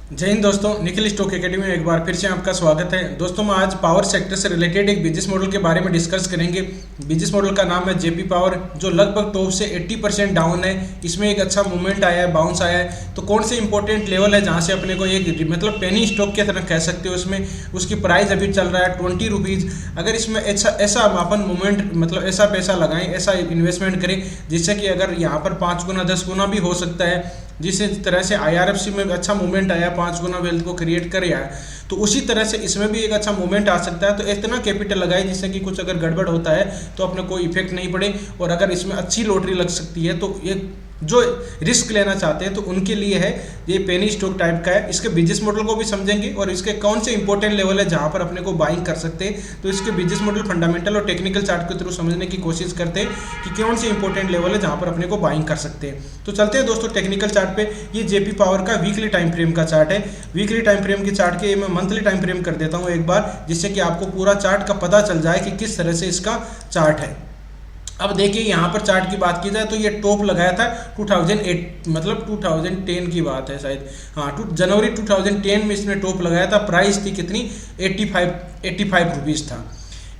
जय हिंद दोस्तों, Nikhil stock academy में एक बार फिर से आपका स्वागत है। दोस्तों हम आज पावर सेक्टर से रिलेटेड एक बिजनेस मॉडल के बारे में डिस्कस करेंगे। बिजनेस मॉडल का नाम है जेपी पावर, जो लगभग टॉप से 80% डाउन है। इसमें एक अच्छा मूवमेंट आया है, बाउंस आया है। तो कौन से इंपॉर्टेंट लेवल है जहां से अपने को एक मतलब पेनी स्टॉक की तरह कह सकते हो, उसमें उसकी प्राइस अभी चल रहा है 20 रुपीज़। अगर इसमें ऐसा अपन मूवमेंट मतलब ऐसा पैसा लगाएं, ऐसा इन्वेस्टमेंट करें जिससे कि अगर यहाँ पर 5 गुना 10 गुना भी हो सकता है, जिस तरह से IRFC में अच्छा मूवमेंट आया, 5 गुना वेल्थ को क्रिएट कर आया, तो उसी तरह से इसमें भी एक अच्छा मूवमेंट आ सकता है। तो इतना कैपिटल लगाए जिससे कि कुछ अगर गड़बड़ होता है तो अपने कोई इफेक्ट नहीं पड़े। और अगर इसमें अच्छी लॉटरी लग सकती है तो ये जो रिस्क लेना चाहते हैं तो उनके लिए है, ये पेनी स्टॉक टाइप का है। इसके बिजनेस मॉडल को भी समझेंगे और इसके कौन से इंपॉर्टेंट लेवल है जहां पर अपने को बाइंग कर सकते हैं। तो इसके बिजनेस मॉडल फंडामेंटल और टेक्निकल चार्ट के थ्रू समझने की कोशिश करते हैं कि कौन से इंपॉर्टेंट लेवल है जहां पर अपने को बाइंग कर सकते हैं। तो चलते हैं दोस्तों टेक्निकल चार्ट पे। ये जेपी पावर का वीकली टाइम फ्रेम का चार्ट है। वीकली टाइम फ्रेम के चार्ट के मैं मंथली टाइम फ्रेम कर देता हूँ एक बार, जिससे कि आपको पूरा चार्ट का पता चल जाए कि किस तरह से इसका चार्ट है। अब देखिए यहाँ पर चार्ट की बात की जाए तो ये टॉप लगाया था 2008 मतलब 2010 की बात है शायद, हाँ जनवरी 2010 में इसने टॉप लगाया था। प्राइस थी कितनी, 85 रुपीज़ था,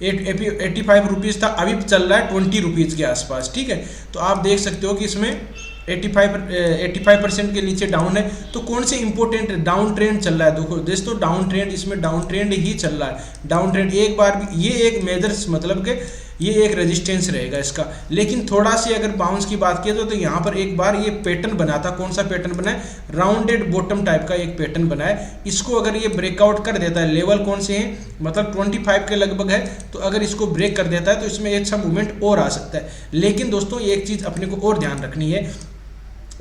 85 रुपीज़ था। अभी चल रहा है 20 रुपीज़ के आसपास, ठीक है। तो आप देख सकते हो कि इसमें 85% के नीचे डाउन है। तो कौन से इंपॉर्टेंट डाउन ट्रेंड चल रहा है, देखो दोस्तों डाउन ट्रेंड, इसमें डाउन ट्रेंड ही चल रहा है। डाउन ट्रेंड एक बार भी ये एक मेजर मतलब के ये एक रेजिस्टेंस रहेगा इसका। लेकिन थोड़ा सी अगर बाउंस की बात की तो यहाँ पर एक बार ये पैटर्न बना था। कौन सा पैटर्न बना है, राउंडेड बॉटम टाइप का एक पैटर्न बना है। इसको अगर ये ब्रेकआउट कर देता है, लेवल कौन से हैं मतलब 25 के लगभग है, तो अगर इसको ब्रेक कर देता है तो इसमें अच्छा मूवमेंट और आ सकता है। लेकिन दोस्तों एक चीज़ अपने को और ध्यान रखनी है,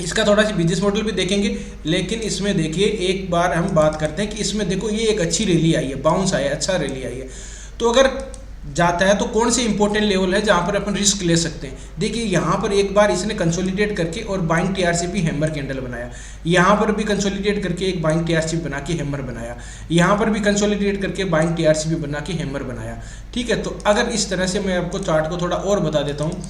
इसका थोड़ा सी बिजनेस मॉडल भी देखेंगे। लेकिन इसमें देखिए एक बार हम बात करते हैं कि इसमें देखो ये एक अच्छी रैली आई है, बाउंस आया, अच्छा रैली आई है। तो अगर जाता है तो कौन से इंपॉर्टेंट लेवल है जहां पर अपन रिस्क ले सकते हैं। देखिए यहाँ पर एक बार इसने कंसोलिडेट करके और बाइंग TRCP हैमर कैंडल बनाया, यहाँ पर भी कंसोलिडेट करके एक बाइंग TRCP बना के हैमर बनाया, यहाँ पर भी कंसोलिडेट करके बाइंग TRCP बना के हैमर बनाया, ठीक है। तो अगर इस तरह से मैं आपको चार्ट को थोड़ा और बता देता हूँ,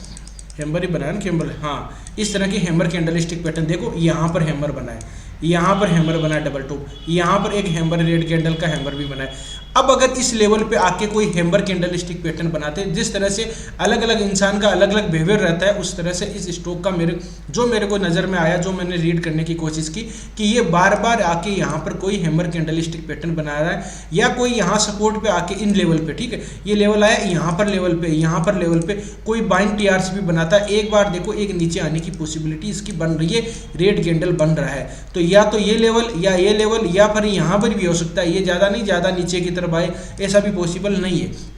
हैमर ही बनाया ना कैंडल, हाँ इस तरह की हैमर कैंडल स्टिक पैटर्न देखो, यहाँ पर हैमर बना है, यहाँ पर हैमर बना है डबल टॉप, यहाँ पर एक हैमर रेड कैंडल का हैमर भी बना है। अब अगर इस लेवल पे आके कोई हैमर कैंडल स्टिक पैटर्न बनाते हैं, जिस तरह से अलग अलग इंसान का अलग अलग बिहेवियर रहता है, उस तरह से इस स्टॉक का मेरे को नज़र में आया, जो मैंने रीड करने की कोशिश की कि ये बार बार आके यहाँ पर कोई हैमर कैंडल स्टिक पैटर्न बना रहा है, या कोई यहाँ सपोर्ट पे आके इन लेवल पे, ठीक है, ये लेवल आया यहाँ पर लेवल पे, यहाँ पर लेवल पे कोई बाइंग TRCP बनाता है। एक बार देखो एक नीचे आने की पॉसिबिलिटी इसकी बन रही है, रेड कैंडल बन रहा है। तो या तो ये लेवल या ये लेवल, या फिर यहाँ पर भी हो सकता है, ये ज़्यादा नहीं ज़्यादा नीचे की तरफ आए, ऐसा भी पॉसिबल नहीं है।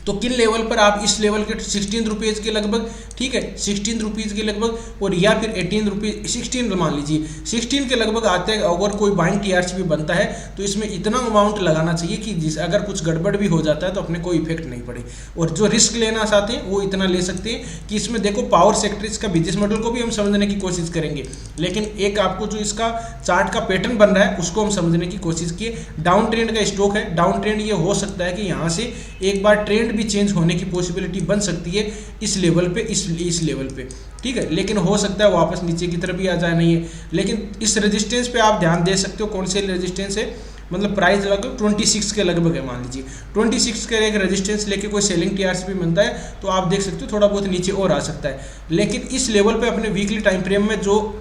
तो किन लेवल पर आप इस लेवल के 16 रुपीज़ के लगभग, ठीक है 16 रुपीज़ के लगभग, और या फिर 18 रुपीज़, 16 मान लीजिए 16 के लगभग आते हैं। अगर कोई बाइंग TRCP बनता है तो इसमें इतना अमाउंट लगाना चाहिए कि जिस अगर कुछ गड़बड़ भी हो जाता है तो अपने कोई इफेक्ट नहीं पड़े। और जो रिस्क लेना चाहते हैं वो इतना ले सकते हैं कि इसमें देखो पावर सेक्टर, इसका बिजनेस मॉडल को भी हम समझने की कोशिश करेंगे। लेकिन एक आपको जो इसका चार्ट का पैटर्न बन रहा है उसको हम समझने की कोशिश किए। डाउन ट्रेंड का स्टॉक है, डाउन ट्रेंड ये हो सकता है कि यहाँ से एक बार ट्रेंड भी चेंज होने की पॉसिबिलिटी बन सकती है इस लेवल पे, इस लेवल पे, ठीक है। लेकिन हो सकता है वापस नीचे की तरफ भी आ जाए, नहीं है। लेकिन इस रेजिस्टेंस पे आप ध्यान दे सकते हो, कौन से रेजिस्टेंस है, मतलब प्राइस लगभग 26 के लगभग है, मान लीजिए 26 के एक रेजिस्टेंस लेके कोई सेलिंग TRCP बनता है तो आप देख सकते हो थोड़ा बहुत नीचे और आ सकता है। लेकिन इस लेवल पे अपने वीकली टाइम फ्रेम में जो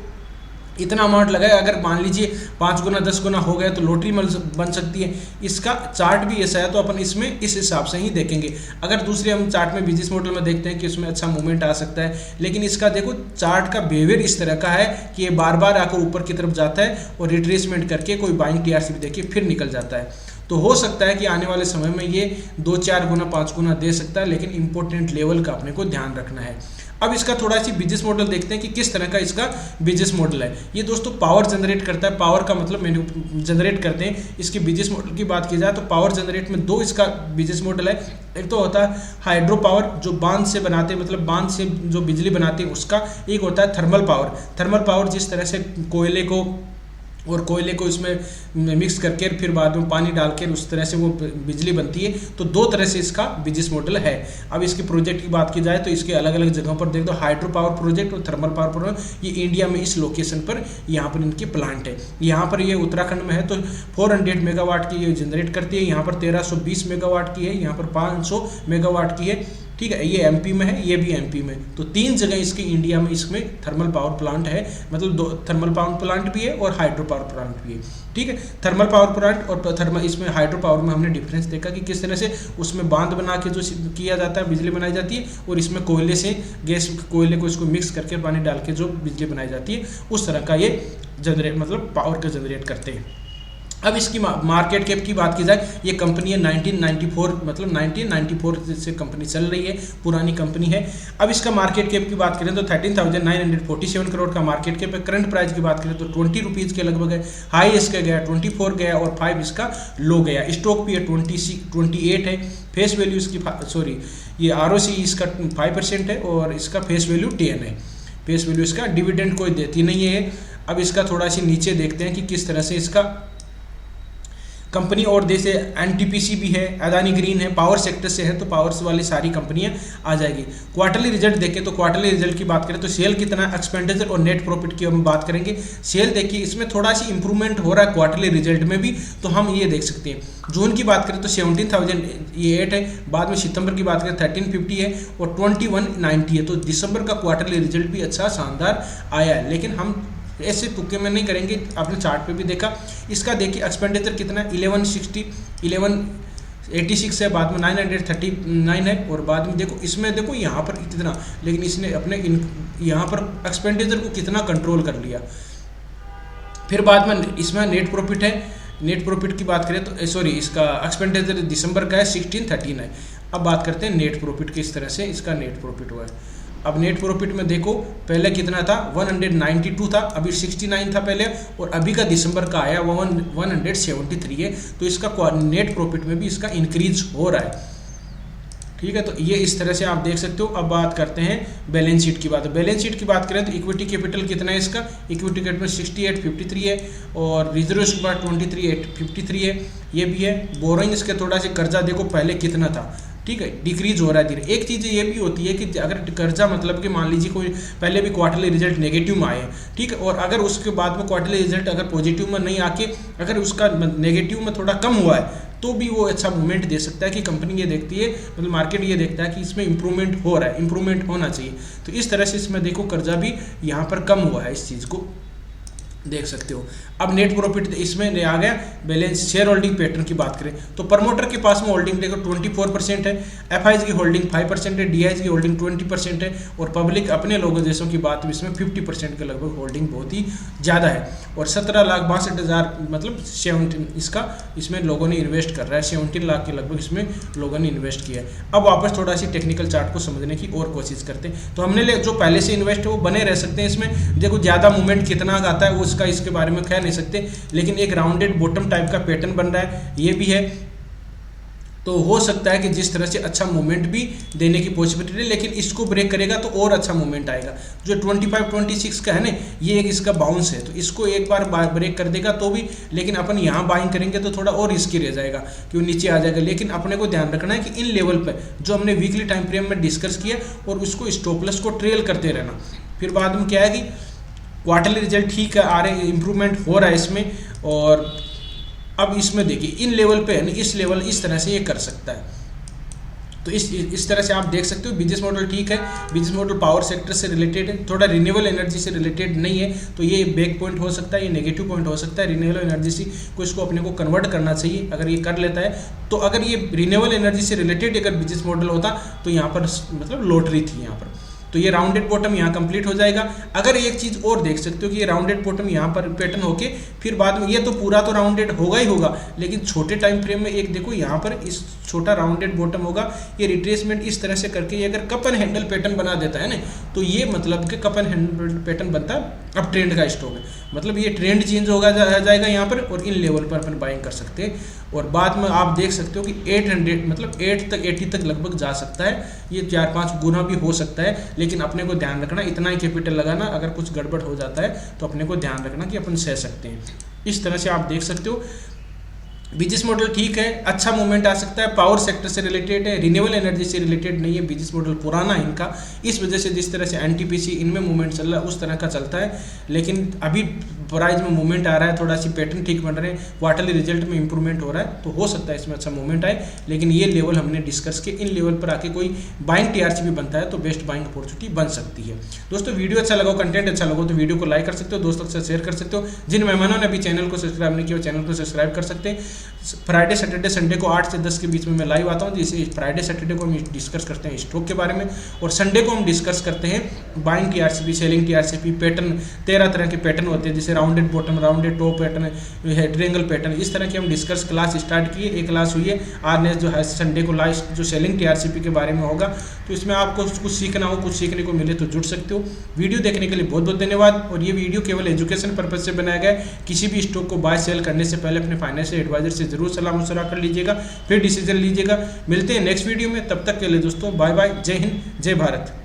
इतना अमाउंट लगाए, अगर मान लीजिए 5 गुना 10 गुना हो गया तो लॉटरी बन सकती है। इसका चार्ट भी ऐसा है तो अपन इसमें इस हिसाब से ही देखेंगे। अगर दूसरे हम चार्ट में बिजनेस मॉडल में देखते हैं कि इसमें अच्छा मूवमेंट आ सकता है, लेकिन इसका देखो चार्ट का बिहेवियर इस तरह का है कि ये बार बार आकर ऊपर की तरफ जाता है और रिट्रेसमेंट करके कोई बाइंग TRCP देखिए फिर निकल जाता है। तो हो सकता है कि आने वाले समय में ये 2-4 गुना 5 गुना दे सकता है, लेकिन इंपॉर्टेंट लेवल का अपने को ध्यान रखना है। अब इसका थोड़ा सी बिजनेस मॉडल देखते हैं कि किस तरह का इसका बिजनेस मॉडल है। ये दोस्तों पावर जनरेट करता है, पावर का मतलब जनरेट करते हैं। इसके बिजनेस मॉडल की बात की जाए तो पावर जनरेट में दो इसका बिजनेस मॉडल है। एक तो होता है हाइड्रो पावर, जो बांध से बनाते हैं, मतलब बांध से जो बिजली बनाते हैं उसका। एक होता है थर्मल पावर। थर्मल पावर जिस तरह से कोयले को और कोयले को इसमें मिक्स करके फिर बाद में पानी डाल के उस तरह से वो बिजली बनती है। तो दो तरह से इसका बिजनेस मॉडल है। अब इसके प्रोजेक्ट की बात की जाए तो इसके अलग अलग जगहों पर देख दो, हाइड्रो पावर प्रोजेक्ट और थर्मल पावर प्रोजेक्ट, ये इंडिया में इस लोकेशन पर यहाँ पर इनकी प्लांट है। यहाँ पर ये उत्तराखंड में है तो 400 मेगावाट की ये जनरेट करती है, यहाँ पर 1320 मेगावाट की है, यहाँ पर 500 मेगावाट की है, ठीक है। ये एमपी में है, ये भी एमपी में, तो 3 जगह इसकी इंडिया में इसमें थर्मल पावर प्लांट है, मतलब 2 थर्मल पावर प्लांट भी है और हाइड्रो पावर प्लांट भी है, ठीक है। थर्मल पावर प्लांट और थर्मल इसमें हाइड्रो पावर में हमने डिफरेंस देखा कि किस तरह से उसमें बांध बना के जो किया जाता है बिजली बनाई जाती है, और इसमें कोयले से गैस कोयले को इसको मिक्स करके पानी डाल के जो बिजली बनाई जाती है, उस तरह का ये जनरेट मतलब पावर का जनरेट करते हैं। अब इसकी मार्केट कैप की बात की जाए, ये कंपनी है 1994 मतलब 1994 से कंपनी चल रही है, पुरानी कंपनी है। अब इसका मार्केट कैप की बात करें तो 13,947 करोड़ का मार्केट कैप है। करंट प्राइस की बात करें तो 20 रुपीज़ के लगभग है। हाई इसका गया 24 गया और 5 इसका लो गया। स्टॉक भी है 28 है। फेस वैल्यू इसकी ये ROC इसका 5% है और इसका फेस वैल्यू 10 है। फेस वैल्यू इसका डिविडेंड कोई देती नहीं है। अब इसका थोड़ा सी नीचे देखते हैं कि किस तरह से इसका कंपनी, और जैसे NTPC भी है, अदानी ग्रीन है, पावर सेक्टर से है तो पावर्स वाली सारी कंपनियां आ जाएगी। क्वार्टरली रिजल्ट देखें तो क्वार्टरली रिजल्ट की बात करें तो सेल कितना, एक्सपेंडिचर और नेट प्रॉफिट की हम बात करेंगे। सेल देखिए इसमें थोड़ा सी इंप्रूवमेंट हो रहा है क्वार्टरली रिजल्ट में भी, तो हम ये देख सकते हैं। जून की बात करें तो 17,008 है, बाद में सितंबर की बात करें 1350 है और 2190 है। तो दिसंबर का क्वार्टरली रिजल्ट भी अच्छा शानदार आया है, लेकिन हम ऐसे तुक्के में नहीं करेंगे। आपने चार्ट पे भी देखा, इसका देखिए एक्सपेंडिचर कितना है, 1186 है, बाद में 939 है और बाद में देखो इसमें देखो यहाँ पर कितना, लेकिन इसने अपने यहाँ पर एक्सपेंडिचर को कितना कंट्रोल कर लिया। फिर बाद में इसमें नेट प्रॉफिट है। नेट प्रॉफिट की बात करें तो इसका एक्सपेंडिचर दिसंबर का है 1613 है। अब बात करते हैं नेट प्रॉफिट किस तरह से इसका नेट प्रॉफिट हुआ है। अब नेट प्रॉफिट में देखो पहले कितना था, 192 था, अभी 69 था पहले, और अभी का दिसंबर का आया 173 है। तो इसका नेट प्रॉफिट में भी इसका इंक्रीज हो रहा है, ठीक है। तो ये इस तरह से आप देख सकते हो। अब बात करते हैं बैलेंस शीट की बात। बैलेंस शीट की बात करें तो इक्विटी कैपिटल कितना है इसका, इक्विटी कैपिटल 6853 है और रिजर्व के बाद 23853 है, ये भी है। बोरोइंग इसके थोड़ा सा कर्जा देखो पहले कितना था, ठीक है, डिक्रीज हो रहा है धीरे। एक चीज़ ये भी होती है कि अगर कर्जा मतलब कि मान लीजिए कोई पहले भी क्वार्टरली रिजल्ट नेगेटिव में आए, ठीक है, और अगर उसके बाद में क्वार्टरली रिजल्ट अगर पॉजिटिव में नहीं आके अगर उसका नेगेटिव में थोड़ा कम हुआ है तो भी वो अच्छा मूवमेंट दे सकता है कि कंपनी ये देखती है, मतलब मार्केट ये देखता है कि इसमें इंप्रूवमेंट हो रहा है, इंप्रूवमेंट होना चाहिए। तो इस तरह से इसमें देखो कर्जा भी यहाँ पर कम हुआ है, इस चीज़ को देख सकते हो। अब नेट प्रॉफिट इसमें आ गया। बैलेंस शेयर होल्डिंग पैटर्न की बात करें तो प्रमोटर के पास में होल्डिंग देखो 24% है, एफआईज की होल्डिंग 5% है, डीआईज की होल्डिंग 20% है और पब्लिक अपने लोगों जैसों की बात इसमें 50% के लगभग होल्डिंग बहुत ही ज़्यादा है। और 17,62,000 मतलब 17 इसमें लोगों ने इन्वेस्ट कर रहा है, 17 लाख के लगभग इसमें लोगों ने इन्वेस्ट किया है। अब वापस थोड़ा सी टेक्निकल चार्ट को समझने की और कोशिश करते हैं। तो हमने जो पहले से इन्वेस्ट है वो बने रह सकते हैं इसमें। देखो ज़्यादा मूवमेंट कितना आता है उसका इसके बारे में कह नहीं सकते, लेकिन एक राउंडेड बॉटम टाइप का पैटर्न बन रहा है, ये भी है। तो हो सकता है कि जिस तरह से अच्छा मूवमेंट भी देने की पॉसिबिलिटी है, लेकिन इसको ब्रेक करेगा तो और अच्छा मूवमेंट आएगा। जो 25-26 का है ना, ये एक इसका बाउंस है, तो इसको एक बार ब्रेक कर देगा तो भी, लेकिन अपन यहाँ बाइंग करेंगे तो थोड़ा और रिस्की रह जाएगा कि वो नीचे आ जाएगा। लेकिन अपने को ध्यान रखना है कि इन लेवल पर जो हमने वीकली टाइम फ्रेम में डिस्कस किया और उसको स्टॉप लॉस को ट्रेल करते रहना। फिर बाद में क्या है कि क्वार्टरली रिजल्ट ठीक है, आ रहे, इंप्रूवमेंट हो रहा है इसमें। और अब इसमें देखिए इन लेवल पे है ना, इस लेवल इस तरह से ये कर सकता है। तो इस तरह से आप देख सकते हो बिजनेस मॉडल ठीक है। बिजनेस मॉडल पावर सेक्टर से रिलेटेड है, थोड़ा रिन्यूएबल एनर्जी से रिलेटेड नहीं है, तो ये बैक पॉइंट हो सकता है, ये नेगेटिव पॉइंट हो सकता है। रिन्यूएबल एनर्जी से को इसको अपने को कन्वर्ट करना चाहिए, अगर ये कर लेता है तो। अगर ये रिन्यूएबल एनर्जी से रिलेटेड अगर बिजनेस मॉडल होता तो यहाँ पर मतलब लॉटरी थी यहाँ पर। तो ये राउंडेड बॉटम यहाँ कंप्लीट हो जाएगा। अगर एक चीज़ और देख सकते हो कि ये राउंडेड बॉटम यहाँ पर पैटर्न होके फिर बाद में ये तो पूरा तो राउंडेड होगा ही होगा, लेकिन छोटे टाइम फ्रेम में एक देखो यहाँ पर इस छोटा राउंडेड बॉटम होगा, ये रिट्रेसमेंट इस तरह से करके ये अगर कप एंड हैंडल पैटर्न बना देता है ना, तो ये मतलब कि कप एंड हैंडल पैटर्न बनता है। अब ट्रेंड का स्टॉक है, मतलब ये ट्रेंड चेंज होगा जाएगा यहाँ पर, और इन लेवल पर अपन बाइंग कर सकते हैं। और बाद में आप देख सकते हो कि 800 मतलब 80 तक लगभग जा सकता है, ये 4-5 गुना भी हो सकता है। लेकिन अपने को ध्यान रखना, इतना ही कैपिटल लगाना, अगर कुछ गड़बड़ हो जाता है तो अपने को ध्यान रखना कि अपन सह सकते हैं। इस तरह से आप देख सकते हो। बिजनेस मॉडल ठीक है, अच्छा मूवमेंट आ सकता है, पावर सेक्टर से रिलेटेड है, रिन्यूएबल एनर्जी से रिलेटेड नहीं है, बिजनेस मॉडल पुराना है इनका, इस वजह से जिस तरह से एनटीपीसी इनमें मूवमेंट चल रहा है उस तरह का चलता है। लेकिन अभी प्राइस में मूवमेंट आ रहा है, थोड़ा सी पैटर्न ठीक बन रहे हैं, क्वार्टरली रिजल्ट में इंप्रूवमेंट हो रहा है, तो हो सकता है इसमें अच्छा मूवमेंट आए। लेकिन ये लेवल हमने डिस्कस किए, इन लेवल पर आके कोई बाइंग टीआरसीपी बनता है तो बेस्ट बाइंग अपॉर्चुनिटी बन सकती है। दोस्तों वीडियो अच्छा लगा, कंटेंट अच्छा लगा तो वीडियो को लाइक कर सकते हो, दोस्तों के साथ शेयर कर सकते हो। जिन मेहमानों ने अभी चैनल को सब्सक्राइब नहीं किया चैनल को सब्सक्राइब कर सकते हैं। फ्राइडे सैटरडे संडे को 8 से 10 के बीच में मैं लाइव आता हूँ, जैसे फ्राइडे सैटरडे को हम डिस्कस करते हैं स्टॉक के बारे में, और संडे को हम डिस्कस करते हैं buying TRCP, selling TRCP, pattern, 13 तरह के पैटर्न होते हैं, जैसे rounded bottom, rounded top pattern है, ट्रायंगल पैटर्न, इस तरह की हम डिस्कस क्लास स्टार्ट किए। एक क्लास हुई है आज जो है संडे को लास्ट जो सेलिंग टीआरसीपी के बारे में होगा, तो इसमें आपको कुछ सीखना हो, कुछ सीखने को मिले तो जुड़ सकते हो। वीडियो देखने के लिए बहुत बहुत धन्यवाद। और ये वीडियो केवल एजुकेशन पर्पज से बनाया गया है, किसी भी स्टॉक को बाय सेल करने से पहले अपने फाइनेंशियल एडवाइजर से जरूर सलाह मशवरा कर लीजिएगा, फिर डिसीजन लीजिएगा। मिलते हैं नेक्स्ट वीडियो में, तब तक के लिए दोस्तों बाय बाय, जय हिंद, जय भारत।